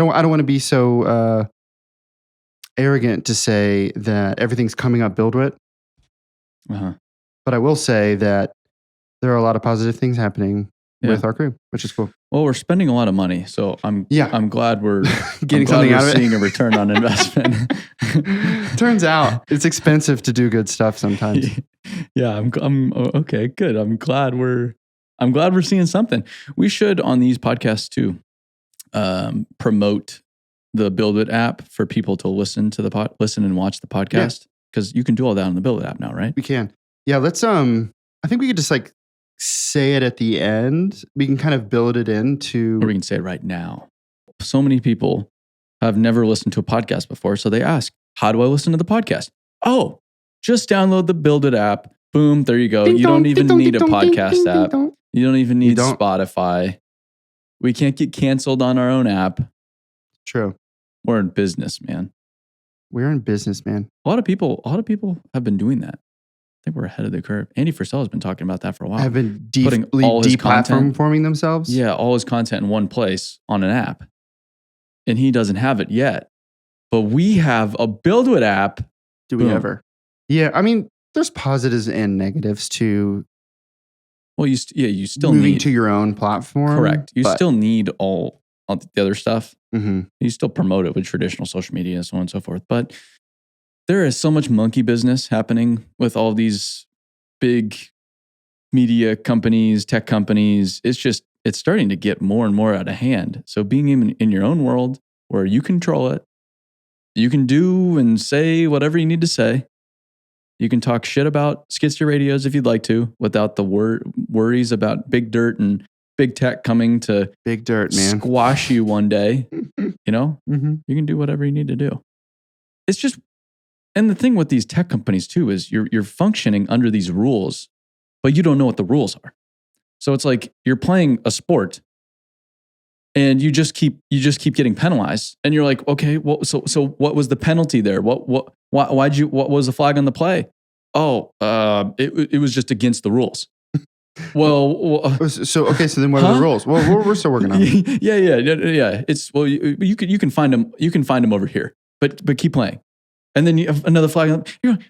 I don't want to be so arrogant to say that everything's coming up BuildWitt. But I will say that there are a lot of positive things happening with our crew, which is cool. Well, we're spending a lot of money, so I'm glad we're getting something out of it. Seeing a return on investment. Turns out it's expensive to do good stuff sometimes. Yeah, I'm okay. Good. I'm glad we're seeing something. We should on these podcasts too promote the BuildWitt app for people to listen to listen and watch the podcast because you can do all that on the BuildWitt app now, right? We can. Yeah, let's I think we could just like say it at the end. We can kind of build it into, or we can say it right now. So many people have never listened to a podcast before, so they ask, "How do I listen to the podcast?" Oh, just download the BuildWitt app. Boom, there you go. You don't even need a podcast app. You don't even need Spotify. We can't get canceled on our own app. True. We're in business, man. We're in business, man. A lot of people have been doing that. I think we're ahead of the curve. Andy Frisell has been talking about that for a while. Have been deplatforming themselves? Yeah, all his content in one place on an app. And he doesn't have it yet. But we have a BuildWitt app. Do we ever? Yeah, I mean, there's positives and negatives to you still moving need to your own platform. Correct. You still need all the other stuff. Mm-hmm. You still promote it with traditional social media and so on and so forth. But there is so much monkey business happening with all these big media companies, tech companies. It's starting to get more and more out of hand. So being in your own world where you control it, you can do and say whatever you need to say. You can talk shit about skid-steer radios if you'd like to without the worries about big dirt and big tech coming to big dirt, man, squash you one day. You know, mm-hmm. You can do whatever you need to do. It's just, and the thing with these tech companies too is you're functioning under these rules, but you don't know what the rules are. So it's like you're playing a sport, and you just keep getting penalized, and you're like, okay, well, so what was the penalty there? What was the flag on the play? Oh, it was just against the rules. Well, so then what are the rules? Well, we're still working on it. Yeah. It's you can find them. You can find them over here, but keep playing, and then you have another flag. You're like,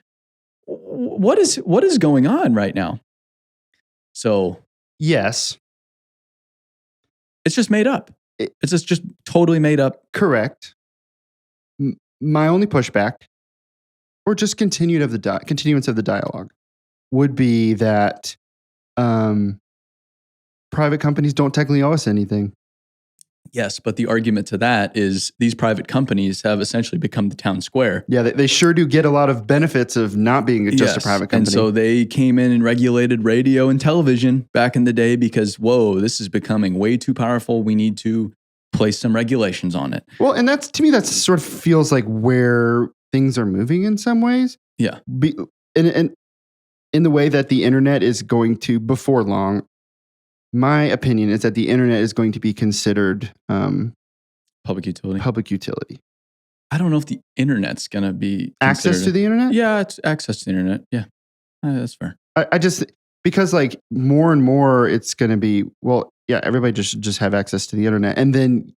what is going on right now? So yes, it's just made up. It's just totally made up. Correct. My only pushback, or just continuance of the dialogue, would be that private companies don't technically owe us anything. Yes, but the argument to that is these private companies have essentially become the town square. Yeah, they sure do get a lot of benefits of not being just a private company. And so they came in and regulated radio and television back in the day because, whoa, this is becoming way too powerful. We need to place some regulations on it. Well, and to me, that sort of feels like where things are moving in some ways. Yeah. And in the way that the internet is going to, before long, my opinion is that the internet is going to be considered public utility. I don't know if the internet's going to be access to the internet. Yeah, it's access to the internet. Yeah, that's fair. I just, because like more and more, it's going to be, well, yeah, everybody just have access to the internet, and then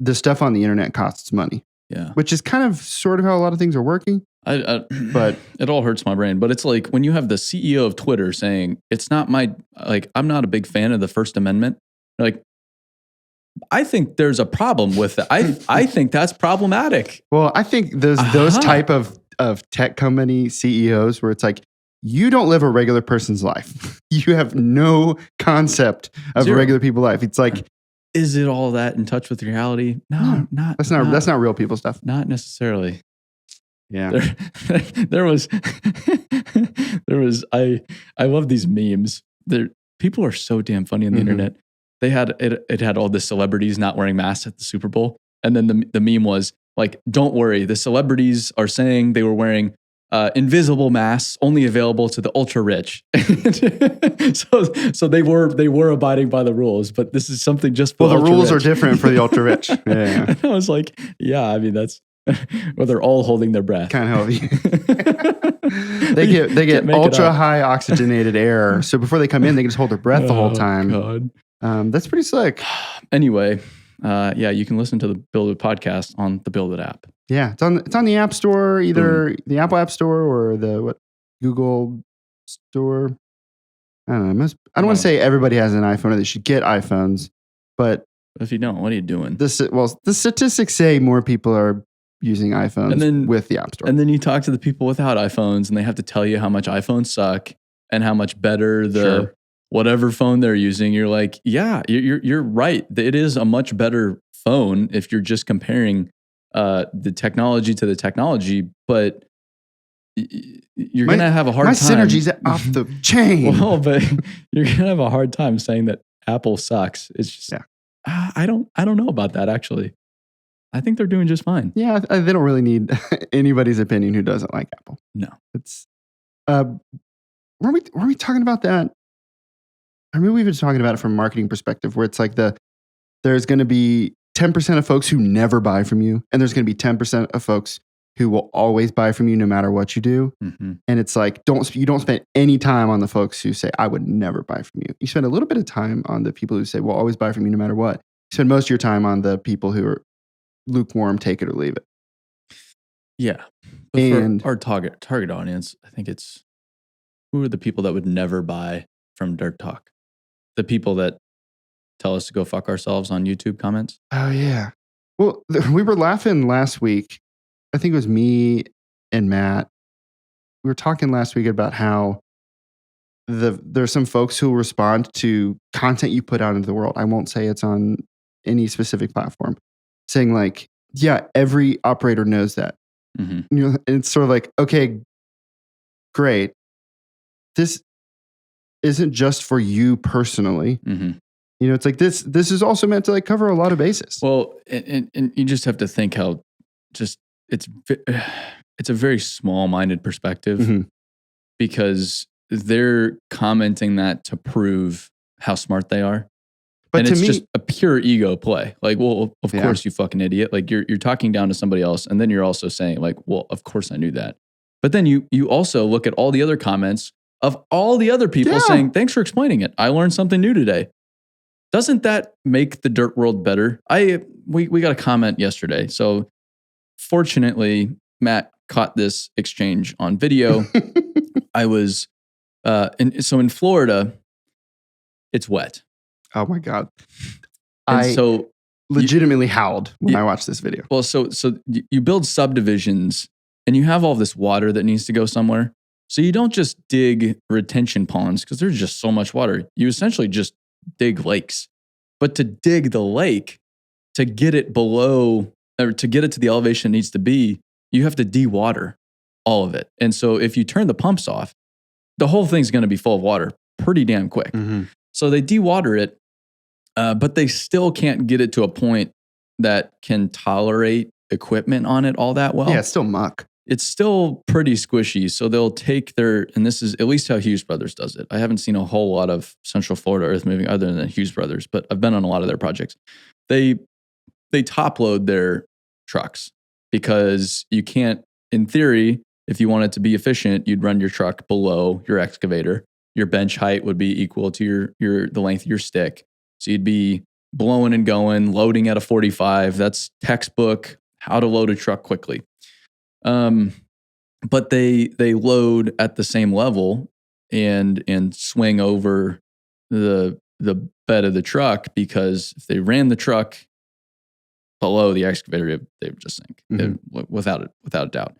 the stuff on the internet costs money. Yeah, which is kind of sort of how a lot of things are working. But it all hurts my brain. But it's like when you have the CEO of Twitter saying, it's not I'm not a big fan of the First Amendment. Like, I think there's a problem with it. I think that's problematic. Well, I think those type of tech company CEOs where it's like, you don't live a regular person's life. You have no concept of a regular people's life. It's like, is it all that in touch with reality? No, not. That's not real people stuff. Not necessarily. Yeah. There was I love these memes. People are so damn funny on the internet. They had it had all the celebrities not wearing masks at the Super Bowl. And then the meme was like, don't worry, the celebrities are saying they were wearing invisible masks only available to the ultra rich. so they were abiding by the rules, but this is something just for the rules are different for the ultra rich. Yeah. And I was like, yeah, I mean that's well, they're all holding their breath. Can't help you. They get ultra high oxygenated air, so before they come in, they can just hold their breath the whole time. God. That's pretty slick. Anyway, yeah, you can listen to the BuildWitt podcast on the BuildWitt app. Yeah, it's on the App Store, either the Apple App Store or the Google Store. I don't know. I don't want to say everybody has an iPhone or they should get iPhones, but if you don't, what are you doing? The statistics say more people are using iPhones with the App Store. And then you talk to the people without iPhones and they have to tell you how much iPhones suck and how much better the whatever phone they're using. You're like, yeah, you're right. It is a much better phone if you're just comparing the technology to the technology, but you're going to have a hard time. My synergy's off the chain. Well, but you're going to have a hard time saying that Apple sucks. It's just, I don't know about that actually. I think they're doing just fine. Yeah, they don't really need anybody's opinion who doesn't like Apple. No. It's, were we talking about that? I mean, we've been talking about it from a marketing perspective where it's like there's going to be 10% of folks who never buy from you, and there's going to be 10% of folks who will always buy from you no matter what you do. Mm-hmm. And it's like, you don't spend any time on the folks who say, I would never buy from you. You spend a little bit of time on the people who say, well, always buy from you no matter what. You spend most of your time on the people who are lukewarm, take it or leave it. Yeah. But and for our target audience, I think it's, who are the people that would never buy from Dirt Talk? The people that tell us to go fuck ourselves on YouTube comments? Oh, yeah. Well, we were laughing last week. I think it was me and Matt. We were talking last week about how there's some folks who respond to content you put out into the world. I won't say it's on any specific platform, saying like, yeah, every operator knows that. Mm-hmm. You know, and it's sort of like, okay, great. This isn't just for you personally. Mm-hmm. You know, it's like this is also meant to like cover a lot of bases. Well, and you just have to think how just it's a very small-minded perspective, mm-hmm. because they're commenting that to prove how smart they are. But and it's just a pure ego play. Like, well, of course, you fucking idiot. Like you're talking down to somebody else, and then you're also saying like, well, of course I knew that. But then you also look at all the other comments of all the other people saying, thanks for explaining it. I learned something new today. Doesn't that make the dirt world better? We got a comment yesterday. So fortunately, Matt caught this exchange on video. I was, in Florida, it's wet. Oh my God. And so legitimately howled when I watched this video. Well, so you build subdivisions and you have all this water that needs to go somewhere. So you don't just dig retention ponds because there's just so much water. You essentially just dig lakes. But to dig the lake, to get it below, or to get it to the elevation it needs to be, you have to de-water all of it. And so if you turn the pumps off, the whole thing's going to be full of water pretty damn quick. Mm-hmm. So they de-water it, but they still can't get it to a point that can tolerate equipment on it all that well. Yeah, it's still muck. It's still pretty squishy. So they'll take and this is at least how Hughes Brothers does it. I haven't seen a whole lot of Central Florida earth moving other than Hughes Brothers, but I've been on a lot of their projects. They top load their trucks because you can't, in theory, if you want it to be efficient, you'd run your truck below your excavator. Your bench height would be equal to the length of your stick. So you'd be blowing and going, loading at a 45. That's textbook how to load a truck quickly. But they load at the same level and swing over the bed of the truck, because if they ran the truck below the excavator, they would just sink, mm-hmm. without a doubt.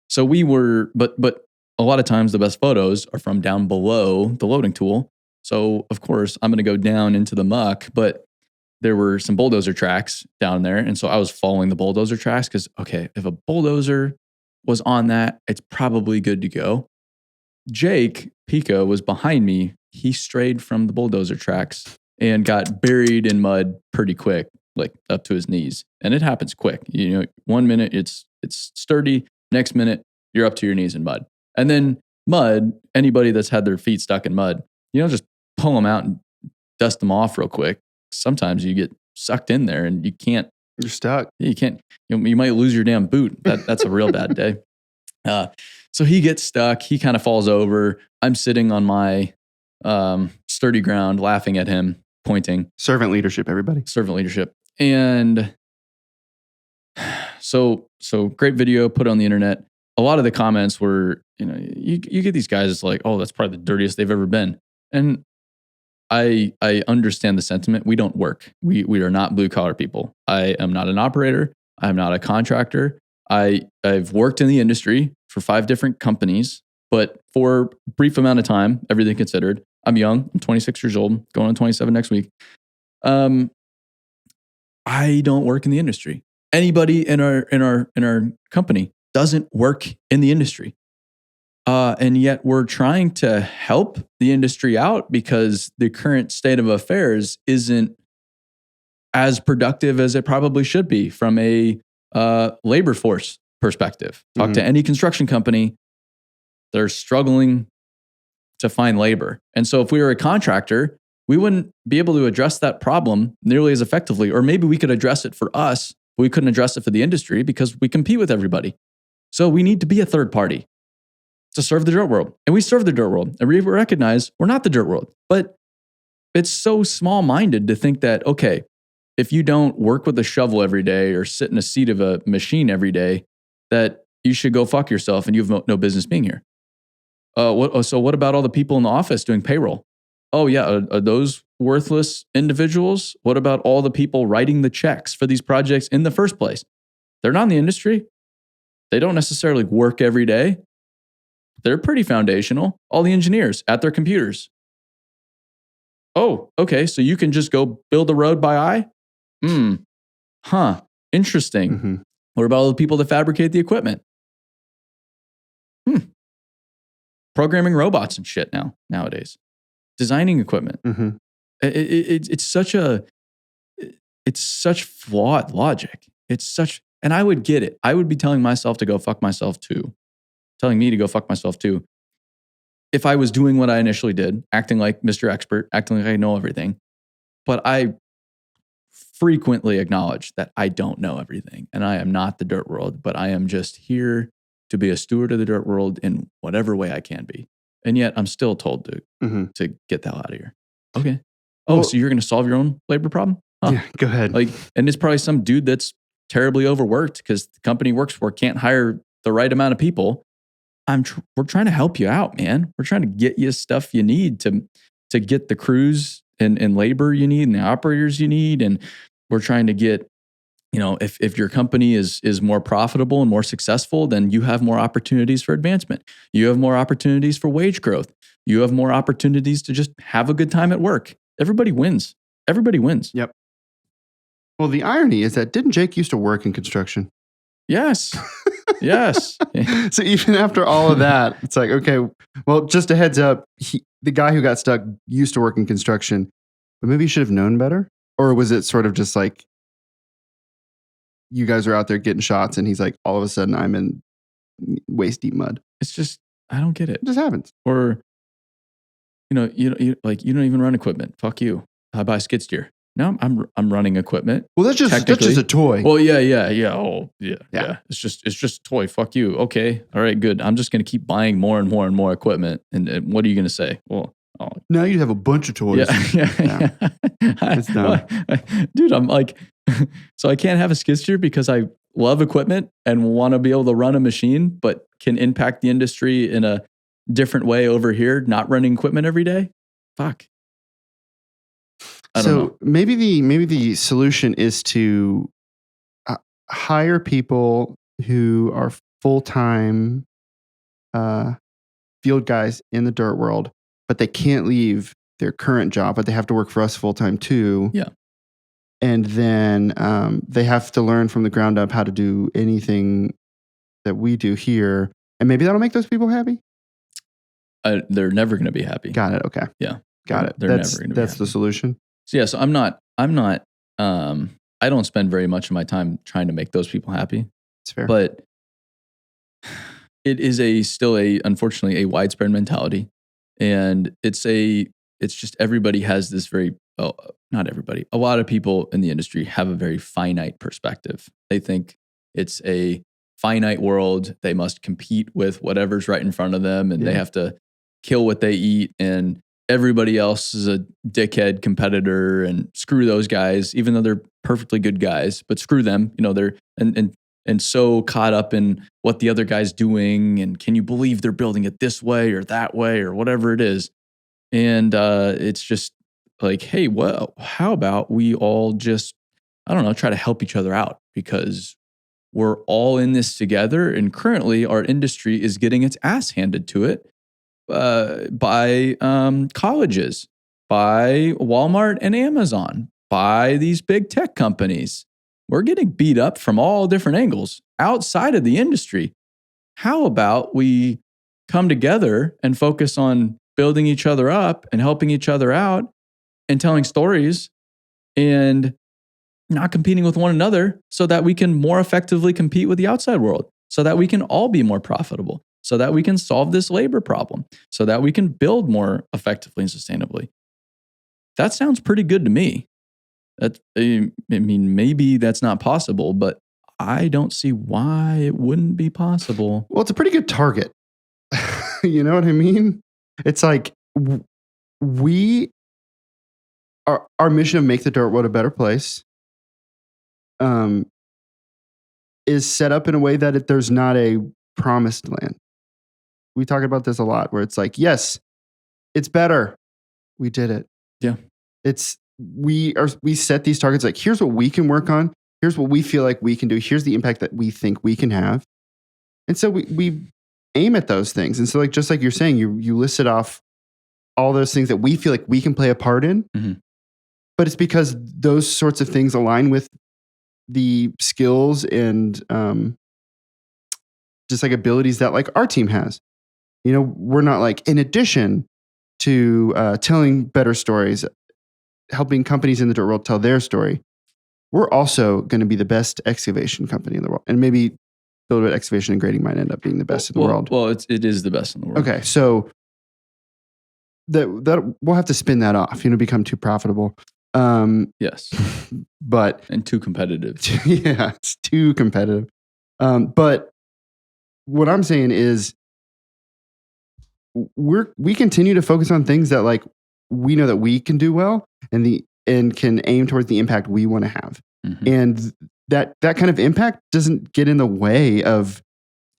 So but a lot of times the best photos are from down below the loading tool. So of course I'm going to go down into the muck, but there were some bulldozer tracks down there. And so I was following the bulldozer tracks because, okay, if a bulldozer was on that, it's probably good to go. Jake Pico was behind me. He strayed from the bulldozer tracks and got buried in mud pretty quick, like up to his knees. And it happens quick. You know, 1 minute it's sturdy, next minute you're up to your knees in mud. And then mud, anybody that's had their feet stuck in mud, you don't just pull them out and dust them off real quick. Sometimes you get sucked in there and you can't. You're stuck. You can't. You might lose your damn boot. That's a real bad day. So he gets stuck. He kind of falls over. I'm sitting on my sturdy ground, laughing at him, pointing. Servant leadership, everybody. Servant leadership. And so great video, put it on the internet. A lot of the comments were, you get these guys, it's like, oh, that's probably the dirtiest they've ever been. And I understand the sentiment. We don't work. We are not blue collar people. I am not an operator. I'm not a contractor. I've worked in the industry for 5 different companies, but for a brief amount of time, everything considered. I'm young. I'm 26 years old, going on 27 next week. I don't work in the industry. Anybody in our company doesn't work in the industry. And yet we're trying to help the industry out because the current state of affairs isn't as productive as it probably should be from a labor force perspective. Talk to any construction company, they're struggling to find labor. And so if we were a contractor, we wouldn't be able to address that problem nearly as effectively. Or maybe we could address it for us, but we couldn't address it for the industry because we compete with everybody. So we need to be a third party to serve the dirt world. And we serve the dirt world. And we recognize we're not the dirt world. But it's so small-minded to think that, okay, if you don't work with a shovel every day or sit in a seat of a machine every day, that you should go fuck yourself and you have no business being here. So what about all the people in the office doing payroll? Oh yeah, are those worthless individuals? What about all the people writing the checks for these projects in the first place? They're not in the industry. They don't necessarily work every day. They're pretty foundational. All the engineers at their computers. Oh, okay, so you can just go build a road by eye? Interesting. What about all the people that fabricate the equipment? Programming robots and shit nowadays. Designing equipment. It's such flawed logic. And I would get it. I would be telling myself to go fuck myself too. Telling me to go fuck myself too. If I was doing what I initially did, acting like Mr. Expert, acting like I know everything. But I frequently acknowledge that I don't know everything. And I am not the dirt world, but I am just here to be a steward of the dirt world in whatever way I can be. And yet I'm still told to get the hell out of here. Okay. So you're going to solve your own labor problem? Huh. Yeah, go ahead. And it's probably some dude that's terribly overworked because the company he works for can't hire the right amount of people. We're trying to help you out, man. We're trying to get you stuff you need to get the crews and labor you need and the operators you need. And we're trying to get, if your company is more profitable and more successful, then you have more opportunities for advancement. You have more opportunities for wage growth. You have more opportunities to just have a good time at work. Everybody wins. Everybody wins. Yep. Well, the irony is that didn't Jake used to work in construction? Yes. Yes. So even after all of that, it's like, okay, well, just a heads up, the guy who got stuck used to work in construction, but maybe you should have known better? Or was it sort of just like, you guys are out there getting shots and he's like, all of a sudden I'm in waist deep mud. It's just, I don't get it. It just happens. Or, you don't even run equipment. Fuck you. I buy skid steer. No, I'm running equipment. Well, that's just a toy. Well, yeah. Oh, yeah. It's just a toy. Fuck you. Okay. All right, good. I'm just going to keep buying more and more and more equipment. And what are you going to say? Well, now you have a bunch of toys. Yeah. It's dumb. Dude, I'm like, so I can't have a skid steer because I love equipment and want to be able to run a machine, but can impact the industry in a different way over here, not running equipment every day? Fuck. I don't know. maybe the solution is to hire people who are full-time field guys in the dirt world, but they can't leave their current job, but they have to work for us full-time too. Yeah. And then they have to learn from the ground up how to do anything that we do here. And maybe that'll make those people happy? They're never going to be happy. Got it. Okay. Yeah. Got it. They're never going to be happy. That's the solution. So yeah, so I'm not, I don't spend very much of my time trying to make those people happy. It's fair. But it is unfortunately a widespread mentality. And it's just everybody has this not everybody, a lot of people in the industry have a very finite perspective. They think it's a finite world. They must compete with whatever's right in front of them and they have to kill what they eat. And everybody else is a dickhead competitor and screw those guys, even though they're perfectly good guys, but screw them. They're and so caught up in what the other guy's doing, and can you believe they're building it this way or that way or whatever it is. And it's just like, hey, well, how about we all just, I don't know, try to help each other out, because we're all in this together. And currently our industry is getting its ass handed to it by colleges, by Walmart and Amazon, by these big tech companies. We're getting beat up from all different angles outside of the industry. How about we come together and focus on building each other up and helping each other out and telling stories and not competing with one another, so that we can more effectively compete with the outside world, so that we can all be more profitable, so that we can solve this labor problem, so that we can build more effectively and sustainably. That sounds pretty good to me. Maybe that's not possible, but I don't see why it wouldn't be possible. Well, it's a pretty good target. You know what I mean? It's like our mission of make the dirt world a better place is set up in a way that there's not a promised land. We talk about this a lot, where it's like, yes, it's better. We did it. Yeah. We set these targets like, here's what we can work on. Here's what we feel like we can do. Here's the impact that we think we can have. And so we aim at those things. And so like, just like you're saying, you listed off all those things that we feel like we can play a part in. Mm-hmm. But it's because those sorts of things align with the skills and just like abilities that like our team has. We're not like, in addition to telling better stories, helping companies in the dirt world tell their story, we're also going to be the best excavation company in the world. And maybe BuildWitt Excavation and Grading might end up being the best in the world. Well, it is the best in the world. Okay, so that we'll have to spin that off, become too profitable. Yes. And too competitive. Yeah, it's too competitive. But what I'm saying is we continue to focus on things that like we know that we can do well and can aim towards the impact we want to have. Mm-hmm. And that kind of impact doesn't get in the way of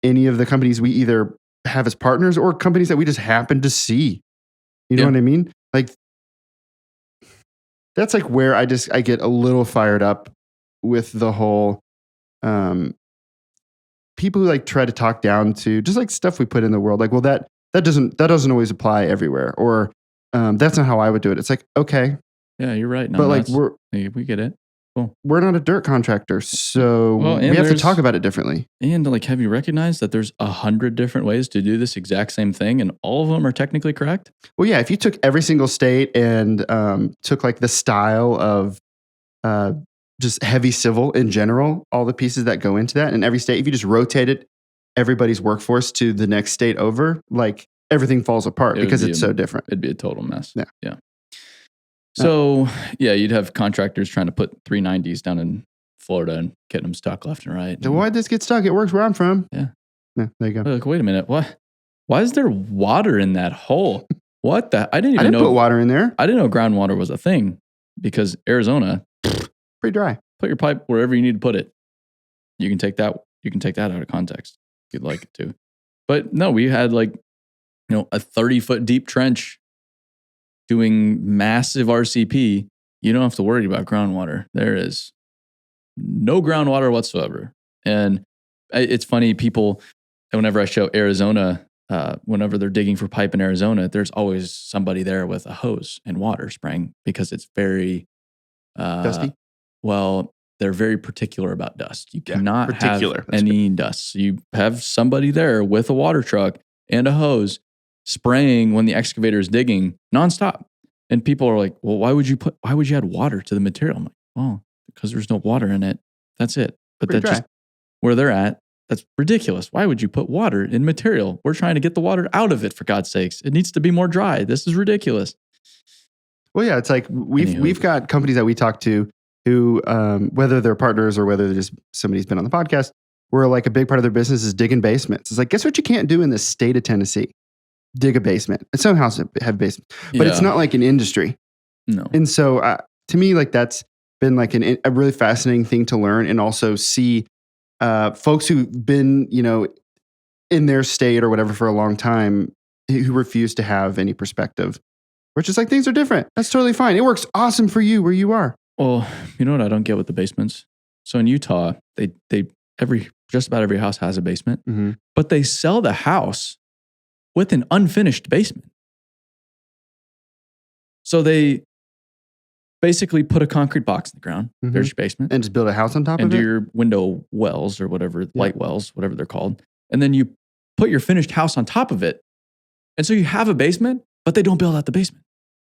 any of the companies we either have as partners or companies that we just happen to see. You know what I mean? Like, that's like where I get a little fired up with the whole people who like try to talk down to just like stuff we put in the world. Like, well, that doesn't always apply everywhere, or that's not how I would do it. It's like, okay, yeah, you're right. No, but like we get it. Cool. We're not a dirt contractor, so we have to talk about it differently. And like, have you recognized that there's 100 different ways to do this exact same thing, and all of them are technically correct? Well, yeah. If you took every single state and took like the style of just heavy civil in general, all the pieces that go into that, and every state, if you just rotated everybody's workforce to the next state over, like everything falls apart because it's so different. It'd be a total mess. Yeah. So, you'd have contractors trying to put 390s down in Florida and getting them stuck left and right. So why'd this get stuck? It works where I'm from. Yeah. There you go. Like, wait a minute. What? Why is there water in that hole? What the? I didn't know. Put water in there. I didn't know groundwater was a thing, because Arizona, pretty dry. Put your pipe wherever you need to put it. You can take that out of context if you'd like it to. But no, we had like, a 30-foot deep trench doing massive RCP. You don't have to worry about groundwater. There is no groundwater whatsoever. And it's funny, people, whenever I show Arizona, whenever they're digging for pipe in Arizona, there's always somebody there with a hose and water spraying, because it's very dusty. Well, they're very particular about dust. You cannot have any dust. So you have somebody there with a water truck and a hose spraying when the excavator is digging nonstop. And people are like, well, why would you add water to the material? I'm like, well, because there's no water in it. That's it. But that's just where they're at. That's ridiculous. Why would you put water in material? We're trying to get the water out of it, for God's sakes. It needs to be more dry. This is ridiculous. Well, yeah, it's like we've got companies that we talk to who, whether they're partners or whether they're just somebody's been on the podcast, where like a big part of their business is digging basements. It's like, guess what you can't do in the state of Tennessee? dig a basement. And some houses have basements, but it's not like an industry. No. And so to me, like that's been like a really fascinating thing to learn and also see folks who've been, in their state or whatever for a long time who refuse to have any perspective. Which is like, things are different. That's totally fine. It works awesome for you where you are. Well, you know what I don't get with the basements? So in Utah, just about every house has a basement, but they sell the house with an unfinished basement. So they basically put a concrete box in the ground. There's your basement. And just build a house on top of it? And do your window wells or whatever, light wells, whatever they're called. And then you put your finished house on top of it. And so you have a basement, but they don't build out the basement.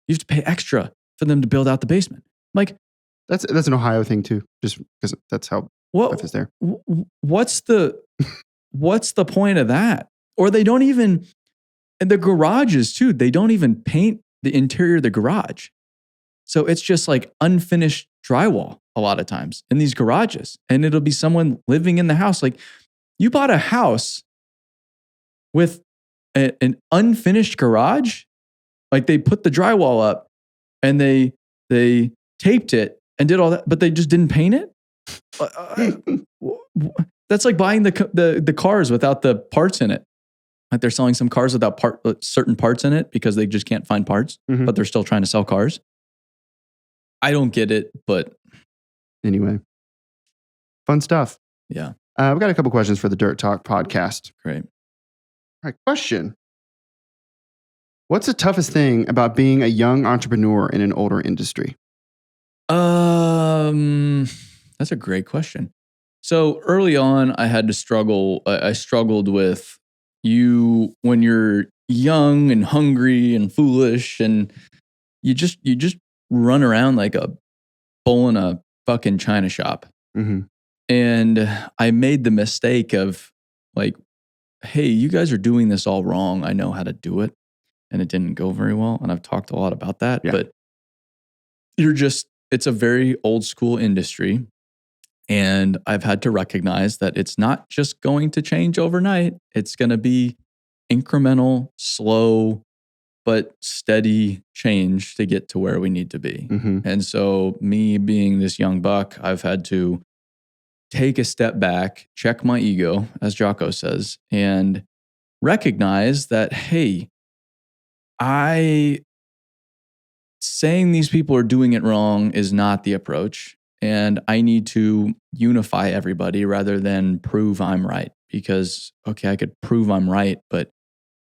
You have to pay extra for them to build out the basement. Like that's an Ohio thing too, just because that's how life is there. What's the point of that? Or they don't even, and the garages too, they don't even paint the interior of the garage. So it's just like unfinished drywall a lot of times in these garages. And it'll be someone living in the house. Like you bought a house with an unfinished garage. Like they put the drywall up and they taped it and did all that, but they just didn't paint it. That's like buying the cars without the parts in it. Like they're selling some cars without certain parts in it because they just can't find parts, but they're still trying to sell cars. I don't get it, but anyway, fun stuff. Yeah. We've got a couple questions for the Dirt Talk podcast. Great. All right, question. What's the toughest thing about being a young entrepreneur in an older industry? That's a great question. So early on, I had to struggle. I struggled with when you're young and hungry and foolish, and you just run around like a bull in a fucking china shop. And I made the mistake of like, hey, you guys are doing this all wrong. I know how to do it. And it didn't go very well. And I've talked a lot about that, but it's a very old school industry. And I've had to recognize that it's not just going to change overnight. It's going to be incremental, slow, but steady change to get to where we need to be. And so me being this young buck, I've had to take a step back, check my ego, as Jocko says, and recognize that, hey, saying these people are doing it wrong is not the approach. And I need to unify everybody rather than prove I'm right. Because, okay, I could prove I'm right, but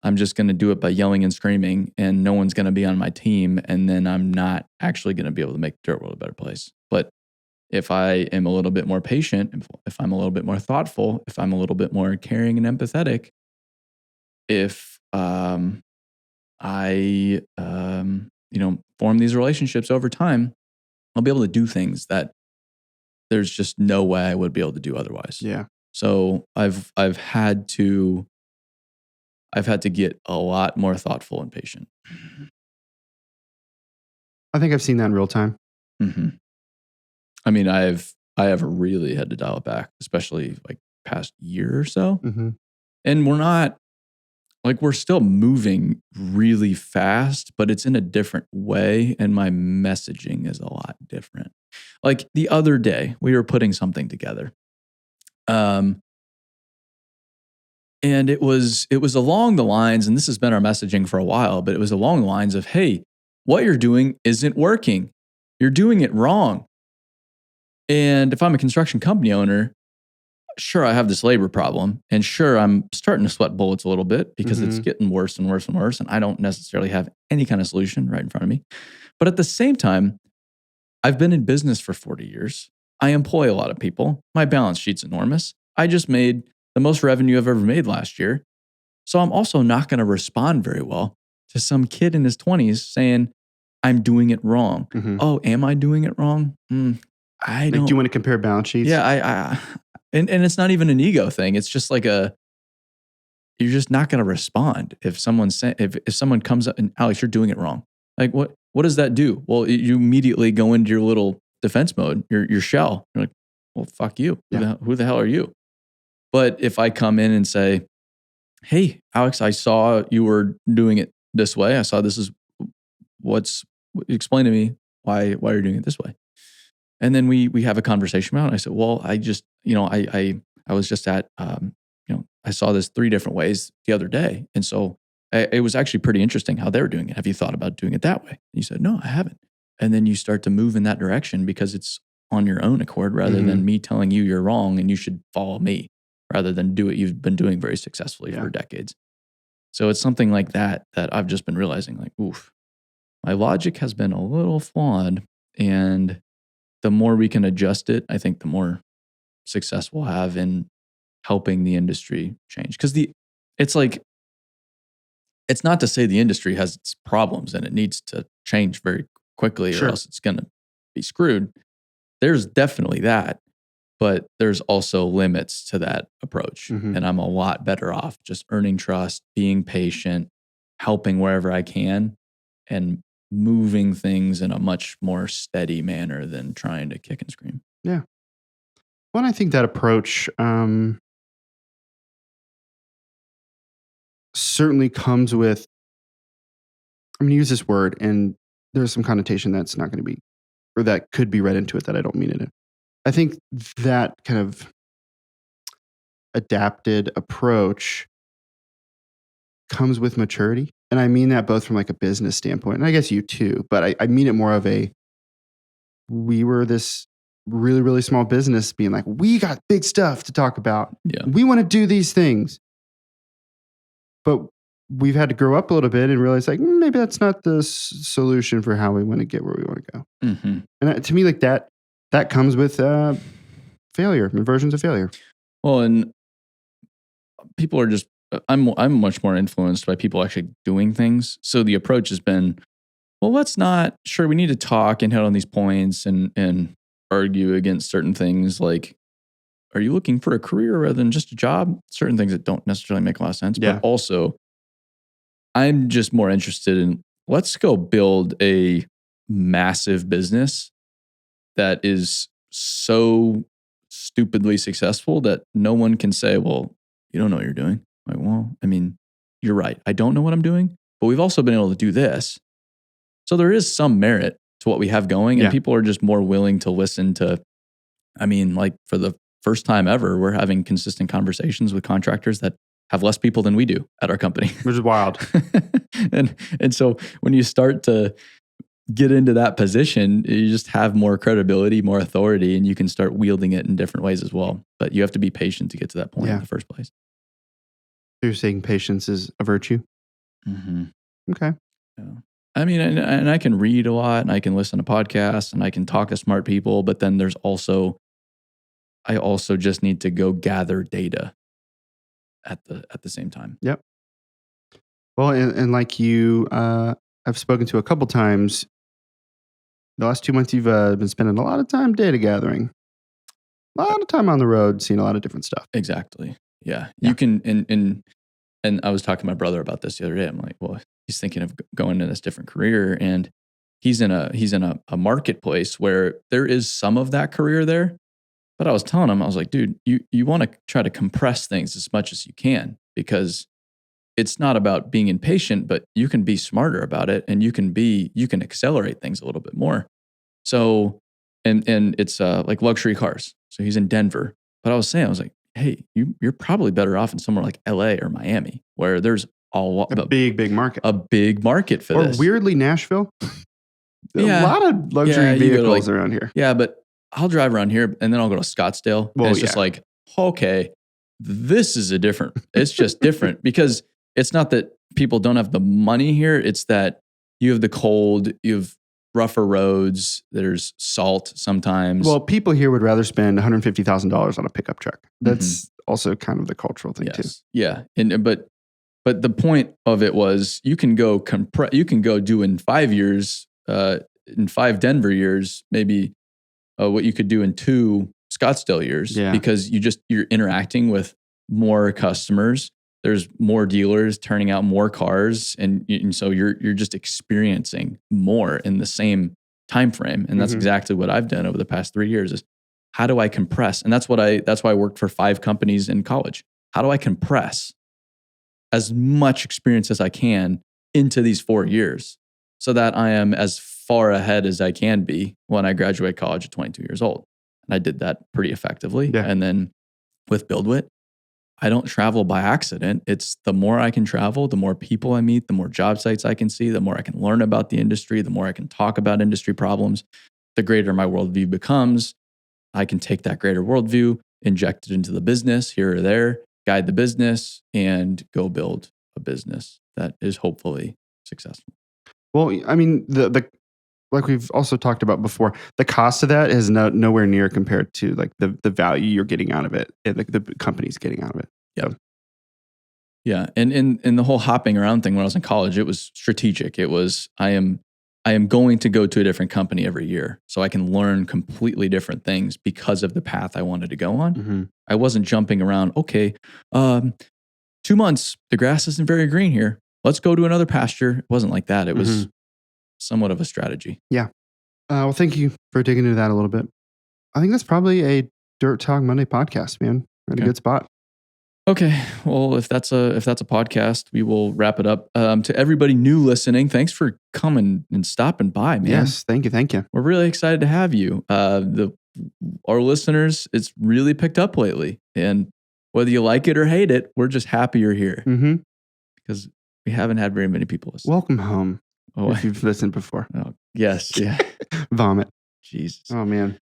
I'm just going to do it by yelling and screaming and no one's going to be on my team. And then I'm not actually going to be able to make the dirt world a better place. But if I am a little bit more patient, if I'm a little bit more thoughtful, if I'm a little bit more caring and empathetic, if I form these relationships over time, I'll be able to do things that there's just no way I would be able to do otherwise. Yeah. So I've had to get a lot more thoughtful and patient. I think I've seen that in real time. I mean, I have really had to dial it back, especially like past year or so. And we're still moving really fast, but it's in a different way. And my messaging is a lot different. Like the other day, we were putting something together. And it was along the lines, and this has been our messaging for a while, but it was along the lines of, hey, what you're doing isn't working. You're doing it wrong. And if I'm a construction company owner, sure, I have this labor problem. And sure, I'm starting to sweat bullets a little bit because it's getting worse and worse and worse. And I don't necessarily have any kind of solution right in front of me. But at the same time, I've been in business for 40 years. I employ a lot of people. My balance sheet's enormous. I just made the most revenue I've ever made last year. So I'm also not going to respond very well to some kid in his 20s saying, I'm doing it wrong. Oh, am I doing it wrong? I don't. Do you want to compare balance sheets? Yeah, and it's not even an ego thing. It's just like you're just not going to respond if someone comes up and Alex, you're doing it wrong. Like what does that do? Well, you immediately go into your little defense mode, your shell. You're like, well, fuck you. Who the hell are you? But if I come in and say, hey, Alex, I saw you were doing it this way. I saw this is explain to me why you're doing it this way. And then we have a conversation about it. I said, well, I just, I was just at, I saw this 3 different ways the other day. And so it was actually pretty interesting how they were doing it. Have you thought about doing it that way? And you said, no, I haven't. And then you start to move in that direction because it's on your own accord rather than me telling you you're wrong and you should follow me rather than do what you've been doing very successfully for decades. So it's something like that I've just been realizing, like, oof, my logic has been a little flawed. And the more we can adjust it, I think the more success we'll have in helping the industry change. Because it's not to say the industry has its problems and it needs to change very quickly or else it's going to be screwed. There's definitely that, but there's also limits to that approach. And I'm a lot better off just earning trust, being patient, helping wherever I can, and moving things in a much more steady manner than trying to kick and scream. Yeah. Well, I think that approach certainly comes with, I'm going to use this word, and there's some connotation that's not going to be, or that could be read into it that I don't mean it in. I think that kind of adapted approach comes with maturity. And I mean that both from like a business standpoint, and I guess you too, but I mean it more of we were this really, really small business being like, we got big stuff to talk about. Yeah. We want to do these things. But we've had to grow up a little bit and realize like, maybe that's not the solution for how we want to get where we want to go. And to me, like that comes with failure and versions of failure. Well, and people are just, I'm much more influenced by people actually doing things. So the approach has been, well, we need to talk and hit on these points and argue against certain things. Like, are you looking for a career rather than just a job? Certain things that don't necessarily make a lot of sense. Yeah. But also, I'm just more interested in, let's go build a massive business that is so stupidly successful that no one can say, well, you don't know what you're doing. Like, well, I mean, you're right. I don't know what I'm doing, but we've also been able to do this. So there is some merit to what we have going, and people are just more willing to listen to, I mean, like for the first time ever, we're having consistent conversations with contractors that have less people than we do at our company. Which is wild. and so when you start to get into that position, you just have more credibility, more authority, and you can start wielding it in different ways as well. But you have to be patient to get to that point in the first place. You're saying patience is a virtue? Okay. Yeah. I mean, and I can read a lot, and I can listen to podcasts, and I can talk to smart people, but then I also just need to go gather data at the same time. Yep. Well, and like you, I've spoken to a couple times. The last 2 months, you've been spending a lot of time data gathering, a lot of time on the road, seeing a lot of different stuff. Exactly. Yeah. You can, and I was talking to my brother about this the other day. I'm like, well, he's thinking of going in this different career, and he's in a marketplace where there is some of that career there. But I was telling him, I was like, dude, you want to try to compress things as much as you can, because it's not about being impatient, but you can be smarter about it, and you can accelerate things a little bit more. So, and it's like luxury cars. So he's in Denver. But I was like, hey, you're probably better off in somewhere like LA or Miami, where there's a big market. A big market for this. Or weirdly, Nashville. A lot of luxury vehicles around here. Yeah, but I'll drive around here and then I'll go to Scottsdale. Well, and it's just like, okay, it's just different, because it's not that people don't have the money here. It's that you have the cold, you have rougher roads, there's salt sometimes. Well, people here would rather spend $150,000 on a pickup truck. That's also kind of the cultural thing too. Yeah. But the point of it was, you can go do in 5 years, in 5 Denver years, maybe what you could do in 2 Scottsdale years, because you're interacting with more customers. There's more dealers turning out more cars, and so you're just experiencing more in the same time frame. And that's exactly what I've done over the past 3 years. Is how do I compress? And that's why I worked for 5 companies in college. How do I compress as much experience as I can into these 4 years so that I am as far ahead as I can be when I graduate college at 22 years old. And I did that pretty effectively. Yeah. And then with BuildWitt, I don't travel by accident. It's the more I can travel, the more people I meet, the more job sites I can see, the more I can learn about the industry, the more I can talk about industry problems, the greater my worldview becomes. I can take that greater worldview, inject it into the business here or there, guide the business, and go build a business that is hopefully successful. Well, I mean, the like we've also talked about before, the cost of that is nowhere near compared to like the value you're getting out of it and like the company's getting out of it. Yeah. So. Yeah. And in the whole hopping around thing when I was in college, it was strategic. It was, I am going to go to a different company every year so I can learn completely different things because of the path I wanted to go on. Mm-hmm. I wasn't jumping around. Okay. 2 months, the grass isn't very green here. Let's go to another pasture. It wasn't like that. It was somewhat of a strategy. Yeah. Well, thank you for digging into that a little bit. I think that's probably a Dirt Talk Monday podcast, man. We're in a good spot. Okay. Well, if that's a podcast, we will wrap it up. To everybody new listening, thanks for coming and stopping by, man. Yes. Thank you. We're really excited to have you. Our listeners, it's really picked up lately. And whether you like it or hate it, we're just happy you're here. Mm-hmm. Because we haven't had very many people listen. Welcome home. Oh, if you've listened before. Oh, yes. Yeah. Vomit. Jesus. Oh, man.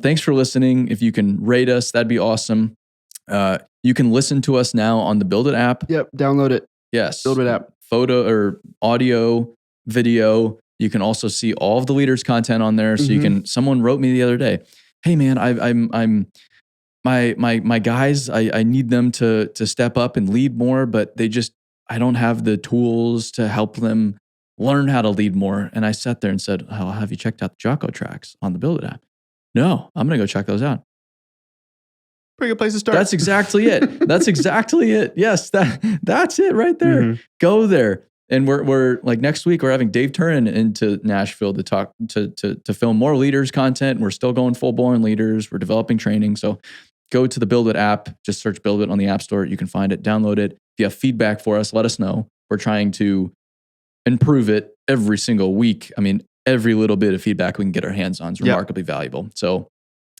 Thanks for listening. If you can rate us, that'd be awesome. You can listen to us now on the BuildWitt app. Yep. Download it. Yes. BuildWitt app. Photo or audio, video. You can also see all of the leaders' content on there. So you can, someone wrote me the other day, hey man, I'm my guys, I need them to step up and lead more, but I don't have the tools to help them learn how to lead more. And I sat there and said, oh, have you checked out the Jocko tracks on the BuildWitt app? No, I'm going to go check those out. Pretty good place to start. That's exactly it. Yes, that's it right there. Mm-hmm. Go there. And we're like next week, we're having Dave Turin into Nashville to talk to film more leaders content. We're still going full bore on leaders. We're developing training. So go to the BuildWitt app, just search BuildWitt on the App Store. You can find it, download it. If you have feedback for us, let us know. We're trying to improve it every single week. I mean, every little bit of feedback we can get our hands on is remarkably valuable. So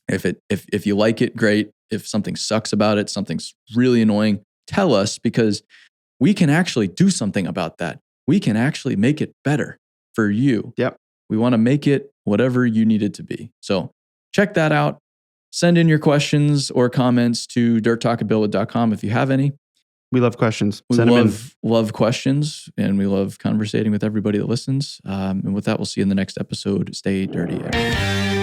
if you like it, great. If something sucks about it, something's really annoying, tell us, because we can actually do something about that. We can actually make it better for you. Yep. We want to make it whatever you need it to be. So check that out. Send in your questions or comments to dirttalk@buildwitt.com if you have any. We love questions. We love questions, and we love conversating with everybody that listens. And with that, we'll see you in the next episode. Stay dirty, everyone.